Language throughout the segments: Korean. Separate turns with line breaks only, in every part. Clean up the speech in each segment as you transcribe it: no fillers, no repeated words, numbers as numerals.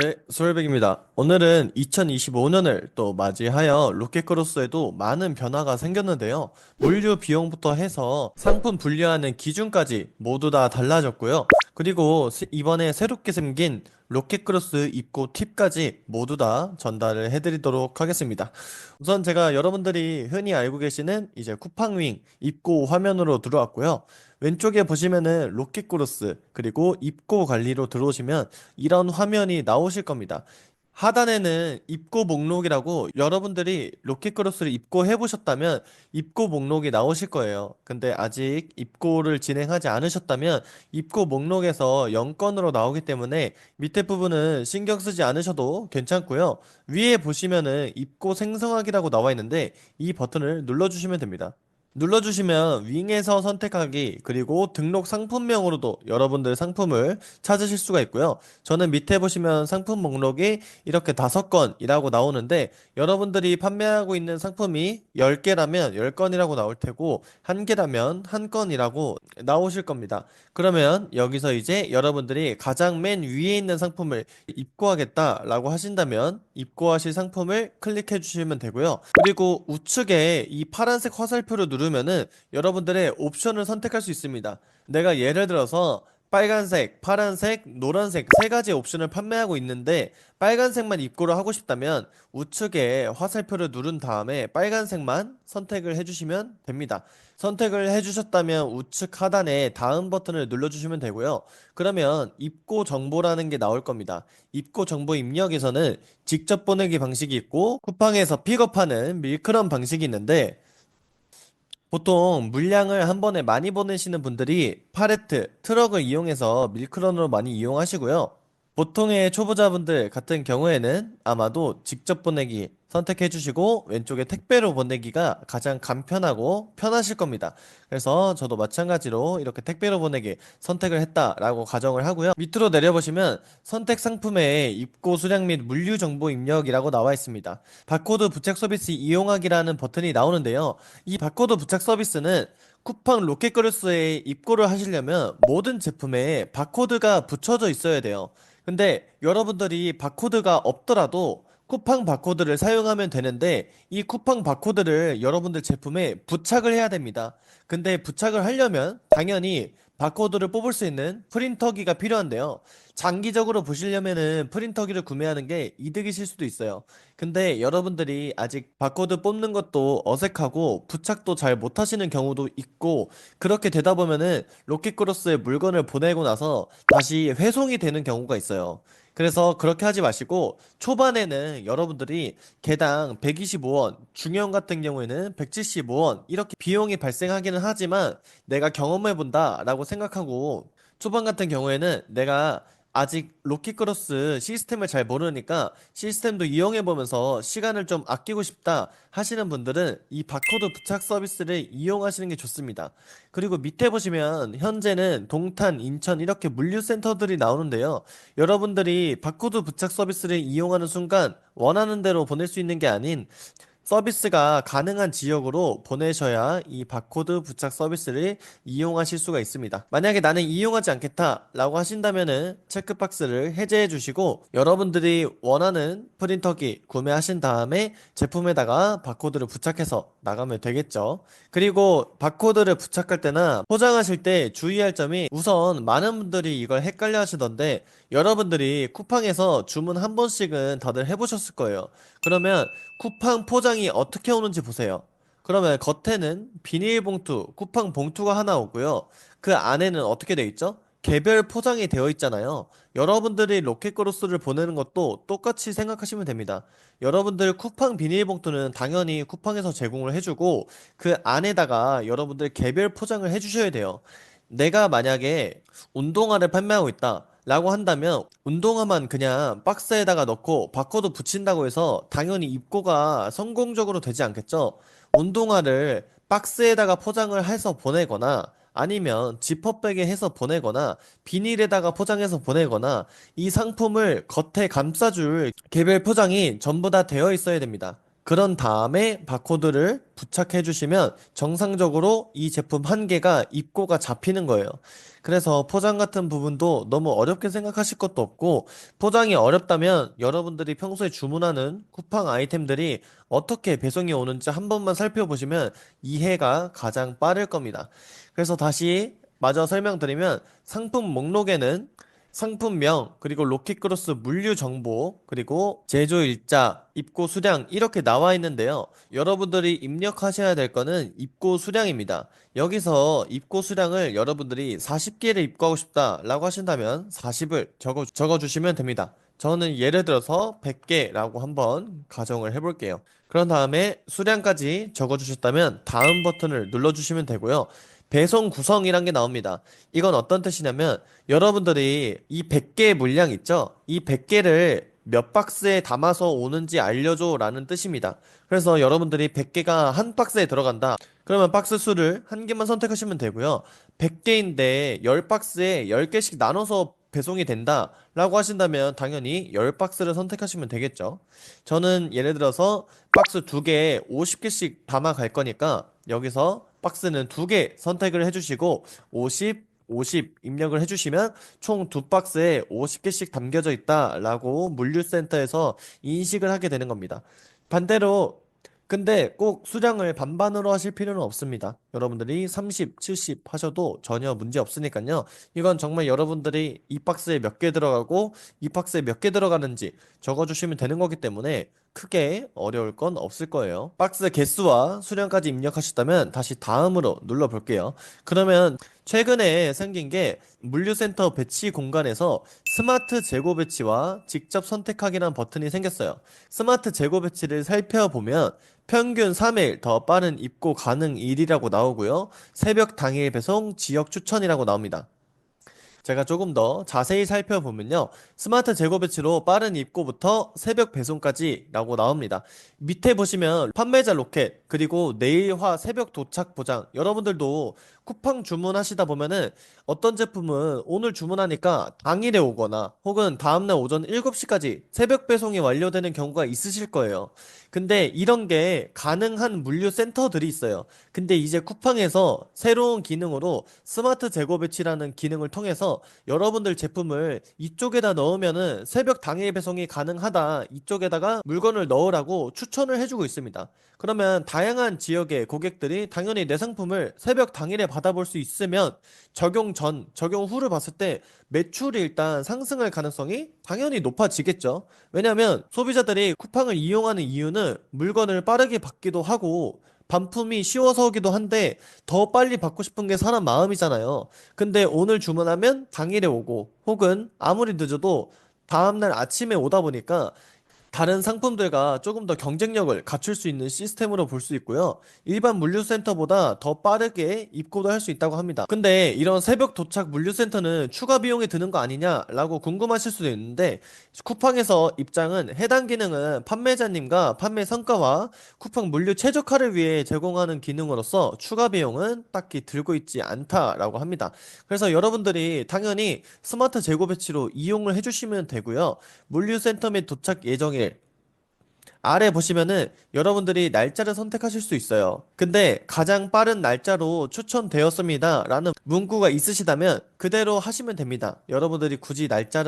네, 소열백입니다. 오늘은 2025년을 또 맞이하여 로켓크로스에도 많은 변화가 생겼는데요. 물류 비용부터 해서 상품 분류하는 기준까지 모두 다 달라졌고요. 그리고 이번에 새롭게 생긴 로켓크로스 입고 팁까지 모두 다 전달을 해드리도록 하겠습니다. 우선 제가 여러분들이 흔히 알고 계시는 이제 쿠팡윙 입고 화면으로 들어왔고요. 왼쪽에 보시면은 로켓크로스 그리고 입고 관리로 들어오시면 이런 화면이 나오실 겁니다. 하단에는 입고 목록이라고 여러분들이 로켓크로스를 입고해 보셨다면 입고 목록이 나오실 거예요. 근데 아직 입고를 진행하지 않으셨다면 입고 목록에서 0건으로 나오기 때문에 밑에 부분은 신경 쓰지 않으셔도 괜찮고요. 위에 보시면은 입고 생성하기라고 나와 있는데 이 버튼을 눌러주시면 됩니다. 눌러주시면 윙에서 선택하기 그리고 등록 상품명으로도 여러분들 상품을 찾으실 수가 있고요. 저는 밑에 보시면 상품 목록이 이렇게 5건이라고 나오는데 여러분들이 판매하고 있는 상품이 10개라면 10건이라고 나올 테고 1개라면 1건이라고 나오실 겁니다. 그러면 여기서 이제 여러분들이 가장 맨 위에 있는 상품을 입고하겠다라고 하신다면 입고하실 상품을 클릭해 주시면 되고요. 그리고 우측에 이 파란색 화살표를 누르면은 여러분들의 옵션을 선택할 수 있습니다. 내가 예를 들어서 빨간색, 파란색, 노란색 세 가지 옵션을 판매하고 있는데 빨간색만 입고를 하고 싶다면 우측에 화살표를 누른 다음에 빨간색만 선택을 해주시면 됩니다. 선택을 해주셨다면 우측 하단에 다음 버튼을 눌러주시면 되고요. 그러면 입고 정보라는 게 나올 겁니다. 입고 정보 입력에서는 직접 보내기 방식이 있고 쿠팡에서 픽업하는 밀크런 방식이 있는데 보통 물량을 한 번에 많이 보내시는 분들이 팔레트, 트럭을 이용해서 밀크런으로 많이 이용하시고요. 보통의 초보자분들 같은 경우에는 아마도 직접 보내기 선택해 주시고 왼쪽에 택배로 보내기가 가장 간편하고 편하실 겁니다. 그래서 저도 마찬가지로 이렇게 택배로 보내기 선택을 했다라고 가정을 하고요. 밑으로 내려보시면 선택 상품의 입고 수량 및 물류 정보 입력이라고 나와 있습니다. 바코드 부착 서비스 이용하기라는 버튼이 나오는데요. 이 바코드 부착 서비스는 쿠팡 로켓그루스에 입고를 하시려면 모든 제품에 바코드가 붙여져 있어야 돼요. 근데 여러분들이 바코드가 없더라도 쿠팡 바코드를 사용하면 되는데 이 쿠팡 바코드를 여러분들 제품에 부착을 해야 됩니다. 근데 부착을 하려면 당연히 바코드를 뽑을 수 있는 프린터기가 필요한데요. 장기적으로 보시려면은 프린터기를 구매하는 게 이득이실 수도 있어요. 근데 여러분들이 아직 바코드 뽑는 것도 어색하고 부착도 잘 못하시는 경우도 있고 그렇게 되다 보면은 로켓크로스에 물건을 보내고 나서 다시 회송이 되는 경우가 있어요. 그래서 그렇게 하지 마시고 초반에는 여러분들이 개당 125원, 중형 같은 경우에는 175원 이렇게 비용이 발생하기는 하지만 내가 경험해 본다라고 생각하고 초반 같은 경우에는 내가 아직 로켓크로스 시스템을 잘 모르니까 시스템도 이용해 보면서 시간을 좀 아끼고 싶다 하시는 분들은 이 바코드 부착 서비스를 이용하시는 게 좋습니다. 그리고 밑에 보시면 현재는 동탄, 인천 이렇게 물류센터들이 나오는데요. 여러분들이 바코드 부착 서비스를 이용하는 순간 원하는 대로 보낼 수 있는 게 아닌 서비스가 가능한 지역으로 보내셔야 이 바코드 부착 서비스를 이용하실 수가 있습니다. 만약에 나는 이용하지 않겠다라고 하신다면은 체크박스를 해제해 주시고 여러분들이 원하는 프린터기 구매하신 다음에 제품에다가 바코드를 부착해서 나가면 되겠죠. 그리고 바코드를 부착할 때나 포장하실 때 주의할 점이 우선 많은 분들이 이걸 헷갈려 하시던데 여러분들이 쿠팡에서 주문 한 번씩은 다들 해보셨을 거예요. 그러면 쿠팡 포장이 어떻게 오는지 보세요. 그러면 겉에는 비닐봉투, 쿠팡 봉투가 하나 오고요. 그 안에는 어떻게 돼 있죠? 개별 포장이 되어 있잖아요. 여러분들이 로켓크로스를 보내는 것도 똑같이 생각하시면 됩니다. 여러분들 쿠팡 비닐봉투는 당연히 쿠팡에서 제공을 해주고 그 안에다가 여러분들 개별 포장을 해주셔야 돼요. 내가 만약에 운동화를 판매하고 있다. 라고 한다면 운동화만 그냥 박스에다가 넣고 바코드 붙인다고 해서 당연히 입고가 성공적으로 되지 않겠죠? 운동화를 박스에다가 포장을 해서 보내거나 아니면 지퍼백에 해서 보내거나 비닐에다가 포장해서 보내거나 이 상품을 겉에 감싸줄 개별 포장이 전부 다 되어 있어야 됩니다. 그런 다음에 바코드를 부착해 주시면 정상적으로 이 제품 한 개가 입고가 잡히는 거예요. 그래서 포장 같은 부분도 너무 어렵게 생각하실 것도 없고, 포장이 어렵다면 여러분들이 평소에 주문하는 쿠팡 아이템들이 어떻게 배송이 오는지 한 번만 살펴보시면 이해가 가장 빠를 겁니다. 그래서 다시 마저 설명드리면, 상품 목록에는 상품명, 그리고 로켓크로스 물류 정보, 그리고 제조일자, 입고 수량 이렇게 나와 있는데요. 여러분들이 입력하셔야 될 거는 입고 수량입니다. 여기서 입고 수량을 여러분들이 40개를 입고하고 싶다라고 하신다면 40을 적어주시면 됩니다. 저는 예를 들어서 100개라고 한번 가정을 해볼게요. 그런 다음에 수량까지 적어주셨다면 다음 버튼을 눌러주시면 되고요. 배송 구성이란 게 나옵니다. 이건 어떤 뜻이냐면, 여러분들이 이 100개의 물량 있죠? 이 100개를 몇 박스에 담아서 오는지 알려줘 라는 뜻입니다. 그래서 여러분들이 100개가 한 박스에 들어간다. 그러면 박스 수를 한 개만 선택하시면 되고요. 100개인데 10박스에 10개씩 나눠서 배송이 된다 라고 하신다면 당연히 10박스를 선택하시면 되겠죠. 저는 예를 들어서 박스 2개에 50개씩 담아 갈 거니까 여기서 박스는 2개 선택을 해주시고 50, 50 입력을 해주시면 총 2박스에 50개씩 담겨져 있다라고 물류센터에서 인식을 하게 되는 겁니다. 반대로 근데 꼭 수량을 반반으로 하실 필요는 없습니다. 여러분들이 30, 70 하셔도 전혀 문제 없으니까요. 이건 정말 여러분들이 이 박스에 몇 개 들어가고 이 박스에 몇 개 들어가는지 적어주시면 되는 거기 때문에 크게 어려울 건 없을 거예요. 박스 개수와 수량까지 입력하셨다면 다시 다음으로 눌러볼게요. 그러면 최근에 생긴 게 물류센터 배치 공간에서 스마트 재고 배치와 직접 선택하기란 버튼이 생겼어요. 스마트 재고 배치를 살펴보면 평균 3일 더 빠른 입고 가능일이라고 나오고요. 새벽 당일 배송 지역 추천이라고 나옵니다. 제가 조금 더 자세히 살펴보면요. 스마트 재고 배치로 빠른 입고부터 새벽 배송까지라고 나옵니다. 밑에 보시면 판매자 로켓, 그리고 내일화 새벽 도착 보장. 여러분들도 쿠팡 주문하시다 보면은 어떤 제품은 오늘 주문하니까 당일에 오거나 혹은 다음날 오전 7시까지 새벽 배송이 완료되는 경우가 있으실 거예요. 근데 이런 게 가능한 물류 센터들이 있어요. 근데 이제 쿠팡에서 새로운 기능으로 스마트 재고 배치라는 기능을 통해서 여러분들 제품을 이쪽에다 넣으면은 새벽 당일 배송이 가능하다. 이쪽에다가 물건을 넣으라고 추천을 해주고 있습니다. 그러면 다양한 지역의 고객들이 당연히 내 상품을 새벽 당일에 받아볼 수 있으면 적용 전, 적용 후를 봤을 때 매출이 일단 상승할 가능성이 당연히 높아지겠죠. 왜냐하면 소비자들이 쿠팡을 이용하는 이유는 물건을 빠르게 받기도 하고 반품이 쉬워서기도 한데 더 빨리 받고 싶은 게 사람 마음이잖아요. 근데 오늘 주문하면 당일에 오고 혹은 아무리 늦어도 다음날 아침에 오다 보니까 다른 상품들과 조금 더 경쟁력을 갖출 수 있는 시스템으로 볼 수 있고요. 일반 물류센터보다 더 빠르게 입고도 할 수 있다고 합니다. 근데 이런 새벽 도착 물류센터는 추가 비용이 드는 거 아니냐라고 궁금하실 수도 있는데, 쿠팡에서 입장은 해당 기능은 판매자님과 판매 성과와 쿠팡 물류 최적화를 위해 제공하는 기능으로서 추가 비용은 딱히 들고 있지 않다라고 합니다. 그래서 여러분들이 당연히 스마트 재고 배치로 이용을 해주시면 되고요. 물류센터 및 도착 예정일 아래 보시면은 여러분들이 날짜를 선택하실 수 있어요. 근데 가장 빠른 날짜로 추천되었습니다 라는 문구가 있으시다면 그대로 하시면 됩니다. 여러분들이 굳이 날짜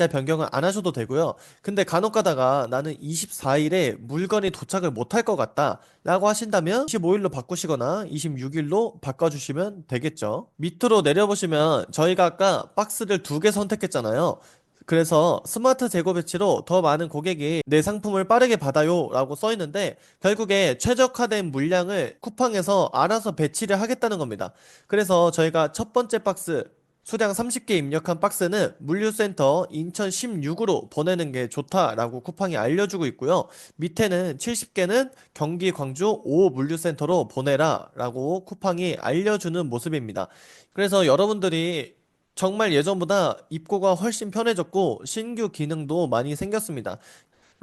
변경을 안 하셔도 되고요. 근데 간혹 가다가 나는 24일에 물건이 도착을 못할 것 같다 라고 하신다면 25일로 바꾸시거나 26일로 바꿔주시면 되겠죠. 밑으로 내려보시면 저희가 아까 박스를 2개 선택했잖아요. 그래서 스마트 재고 배치로 더 많은 고객이 내 상품을 빠르게 받아요 라고 써 있는데, 결국에 최적화된 물량을 쿠팡에서 알아서 배치를 하겠다는 겁니다. 그래서 저희가 첫 번째 박스 수량 30개 입력한 박스는 물류센터 인천 16으로 보내는 게 좋다라고 쿠팡이 알려주고 있고요. 밑에는 70개는 경기 광주 5 물류센터로 보내라 라고 쿠팡이 알려주는 모습입니다. 그래서 여러분들이 정말 예전보다 입고가 훨씬 편해졌고 신규 기능도 많이 생겼습니다.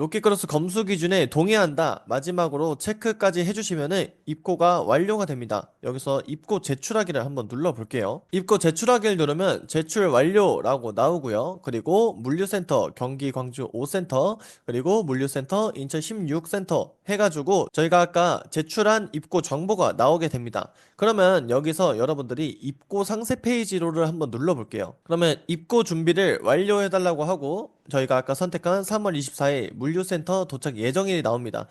로켓크로스 검수 기준에 동의한다. 마지막으로 체크까지 해주시면은 입고가 완료가 됩니다. 여기서 입고 제출하기를 한번 눌러볼게요. 입고 제출하기를 누르면 제출 완료라고 나오고요. 그리고 물류센터 경기 광주 5센터 그리고 물류센터 인천 16센터 해가지고 저희가 아까 제출한 입고 정보가 나오게 됩니다. 그러면 여기서 여러분들이 입고 상세 페이지로를 한번 눌러볼게요. 그러면 입고 준비를 완료해달라고 하고 저희가 아까 선택한 3월 24일 물류센터 도착 예정일이 나옵니다.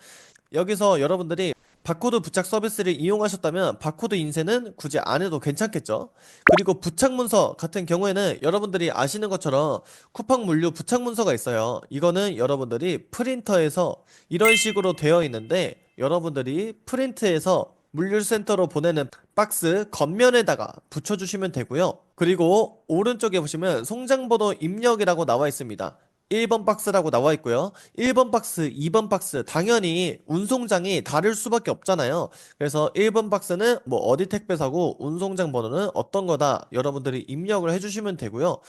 여기서 여러분들이 바코드 부착 서비스를 이용하셨다면 바코드 인쇄는 굳이 안 해도 괜찮겠죠? 그리고 부착 문서 같은 경우에는 여러분들이 아시는 것처럼 쿠팡 물류 부착 문서가 있어요. 이거는 여러분들이 프린터에서 이런 식으로 되어 있는데 여러분들이 프린트해서 물류센터로 보내는 박스 겉면에다가 붙여주시면 되고요. 그리고 오른쪽에 보시면 송장번호 입력이라고 나와 있습니다. 1번 박스라고 나와 있고요. 1번 박스, 2번 박스, 당연히 운송장이 다를 수밖에 없잖아요. 그래서 1번 박스는 뭐 어디 택배사고 운송장 번호는 어떤 거다 여러분들이 입력을 해주시면 되고요.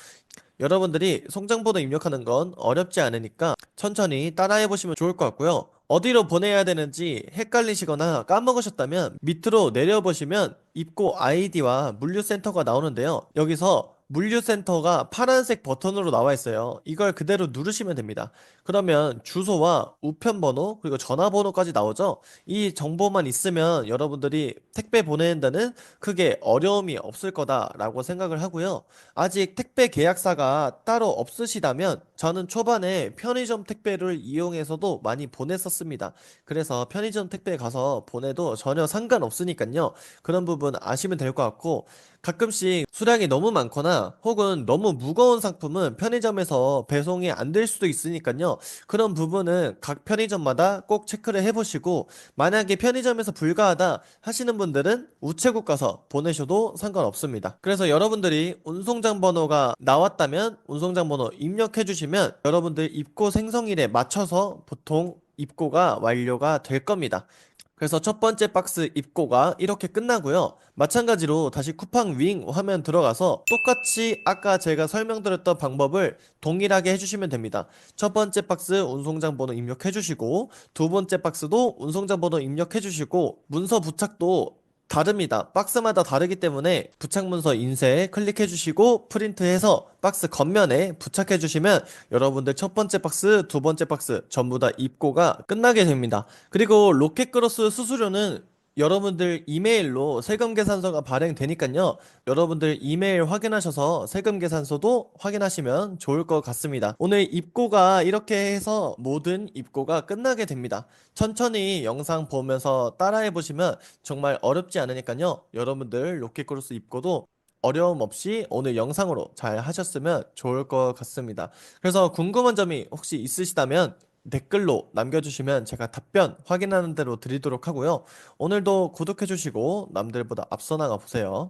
여러분들이 송장번호 입력하는 건 어렵지 않으니까 천천히 따라해 보시면 좋을 것 같고요. 어디로 보내야 되는지 헷갈리시거나 까먹으셨다면 밑으로 내려보시면 입고 아이디와 물류센터가 나오는데요. 여기서 물류센터가 파란색 버튼으로 나와 있어요. 이걸 그대로 누르시면 됩니다. 그러면 주소와 우편번호 그리고 전화번호까지 나오죠. 이 정보만 있으면 여러분들이 택배 보내는 데는 크게 어려움이 없을 거다라고 생각을 하고요. 아직 택배 계약사가 따로 없으시다면 저는 초반에 편의점 택배를 이용해서도 많이 보냈었습니다. 그래서 편의점 택배 가서 보내도 전혀 상관없으니까요. 그런 부분 아시면 될 것 같고 가끔씩 수량이 너무 많거나 혹은 너무 무거운 상품은 편의점에서 배송이 안 될 수도 있으니까요. 그런 부분은 각 편의점마다 꼭 체크를 해보시고 만약에 편의점에서 불가하다 하시는 분들은 우체국 가서 보내셔도 상관없습니다. 그래서 여러분들이 운송장 번호가 나왔다면 운송장 번호 입력해 주시면 여러분들 입고 생성일에 맞춰서 보통 입고가 완료가 될 겁니다. 그래서 첫 번째 박스 입고가 이렇게 끝나고요. 마찬가지로 다시 쿠팡 윙 화면 들어가서 똑같이 아까 제가 설명드렸던 방법을 동일하게 해주시면 됩니다. 첫 번째 박스 운송장 번호 입력해 주시고 두 번째 박스도 운송장 번호 입력해 주시고 문서 부착도 다릅니다. 박스마다 다르기 때문에 부착 문서 인쇄 클릭해 주시고 프린트해서 박스 겉면에 부착해 주시면 여러분들 첫 번째 박스, 두 번째 박스 전부 다 입고가 끝나게 됩니다. 그리고 로켓크로스 수수료는 여러분들 이메일로 세금 계산서가 발행되니까요. 여러분들 이메일 확인하셔서 세금 계산서도 확인하시면 좋을 것 같습니다. 오늘 입고가 이렇게 해서 모든 입고가 끝나게 됩니다. 천천히 영상 보면서 따라해 보시면 정말 어렵지 않으니까요. 여러분들 로켓크로스 입고도 어려움 없이 오늘 영상으로 잘 하셨으면 좋을 것 같습니다. 그래서 궁금한 점이 혹시 있으시다면 댓글로 남겨주시면 제가 답변 확인하는 대로 드리도록 하고요. 오늘도 구독해주시고 남들보다 앞서 나가 보세요.